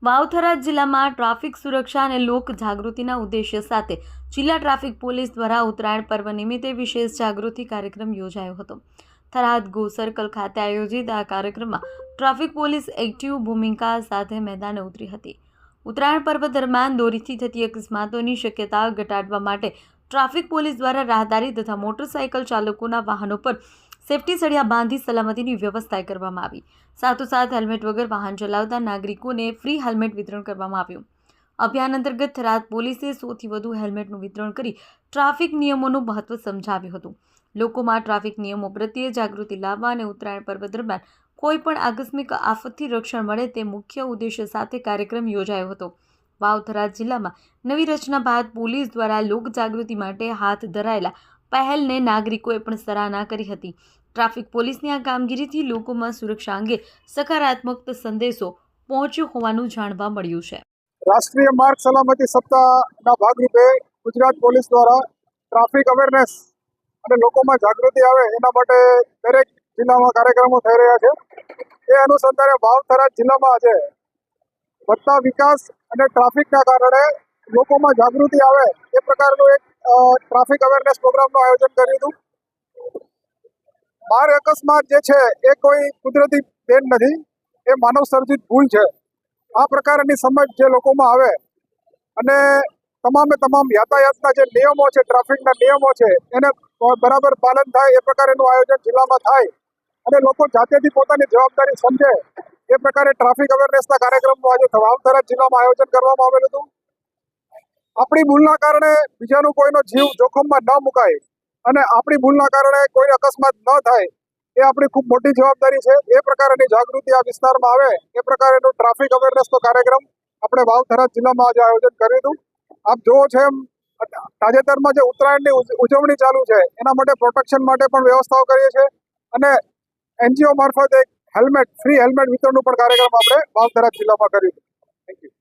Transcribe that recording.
વાવથરા જિલ્લામાં ટ્રાફિક સુરક્ષા અને લોક જાગૃતિના ઉદ્દેશ્ય સાથે જિલ્લા ટ્રાફિક પોલીસ દ્વારા ઉત્તરાયણ પર્વ નિમિત્તે વિશેષ જાગૃતિ કાર્યક્રમ યોજાયો હતો। થરાદ ગો સર્કલ ખાતે આયોજિત આ કાર્યક્રમમાં ટ્રાફિક પોલીસ એક્ટિવ ભૂમિકા સાથે મેદાને ઉતરી હતી। ઉત્તરાયણ પર્વ દરમિયાન દોરીથી થતી અકસ્માતોની શક્યતા ઘટાડવા માટે ટ્રાફિક પોલીસ દ્વારા રાહદારી તથા મોટરસાઇકલ ચાલકોના વાહનો પર સેફટી સળિયા બાંધી સલામતીની વ્યવસ્થા કરવામાં આવી। સાથોસાથ હેલ્મેટ વગર વાહન ચલાવતા નાગરિકોને ફ્રી હેલ્મેટ વિતરણ કરવામાં આવ્યું। અભિયાન અંતર્ગત થરાદ પોલીસે 100 થી વધુ હેલ્મેટનું વિતરણ કરી ટ્રાફિક નિયમોનું મહત્વ સમજાવ્યું હતું। લોકોમાં ટ્રાફિક નિયમો પ્રત્યે જાગૃતિ લાવવા અને ઉત્તરાયણ પર્વ દરમિયાન કોઈપણ આકસ્મિક આફતથી રક્ષણ મળે તે મુખ્ય ઉદ્દેશ્ય સાથે કાર્યક્રમ યોજાયો હતો। વાવથરા જિલ્લામાં નવી રચના બાદ પોલીસ દ્વારા લોક જાગૃતિ માટે હાથ ધરાયેલા પહેલને નાગરિકોએ પણ સરાહના કરી હતી। ટ્રાફિક પોલીસની આ કામગીરીથી લોકોમાં સુરક્ષા અંગે સકારાત્મક સંદેશો પહોંચ્યો હોવાનું જાણવા મળ્યું છે। રાષ્ટ્રીય માર્ગ સલામતી સપ્તાહના ભાગરૂપે ગુજરાત પોલીસ દ્વારા ટ્રાફિક અવેરનેસ અને લોકોમાં જાગૃતિ આવે એના માટે દરેક જિલ્લામાં કાર્યક્રમો થઈ રહ્યા છે। એ અનુસંધાને વાવથરા જિલ્લામાં આજે વધતા વિકાસ અને ટ્રાફિકના કારણે લોકોમાં જાગૃતિ આવે એ પ્રકારનું એક ટ્રાફિક અવેરનેસ પ્રોગ્રામનું આયોજન કર્યું હતું। માર્ગ અકસ્માત જે છે એ કોઈ કુદરતી દેન નથી, એ માનવ સર્જિત ભૂલ છે। આ પ્રકારની સમજ જે લોકોમાં આવે અને તમામે તમામ યાતાયાતના જે નિયમો છે, ટ્રાફિકના નિયમો છે, એને બરાબર પાલન થાય એ પ્રકારનું આયોજન જિલ્લામાં થાય અને લોકો જાતેથી પોતાની જવાબદારી સમજે એ પ્રકારે ટ્રાફિક અવેરનેસના કાર્યક્રમનું આજે વાવથરા જિલ્લામાં આયોજન કરવામાં આવેલું હતું। આપણી ભૂલના કારણે બીજાનું કોઈનો જીવ જોખમમાં ન મુકાય અને આપણી ભૂલના કારણે કોઈ અકસ્માત ન થાય એ આપણી ખૂબ મોટી જવાબદારી છે। એ પ્રકારની જાગૃતિ આ વિસ્તારમાં આવે એ પ્રકારનો ટ્રાફિક અવેરનેસનો કાર્યક્રમ આપણે વાવથરા જિલ્લામાં આજે આયોજન કર્યું હતું। આપ જોવો છો એમ તાજેતરમાં જે ઉત્તરાયણની ઉજવણી ચાલુ છે એના માટે પ્રોટેક્શન માટે પણ વ્યવસ્થાઓ કરીએ છીએ અને એનજીઓ મારફત એક ફ્રી હેલ્મેટ વિતરણનું પણ કાર્યક્રમ આપણે વાવથરા જિલ્લામાં કર્યું હતું। Thank you.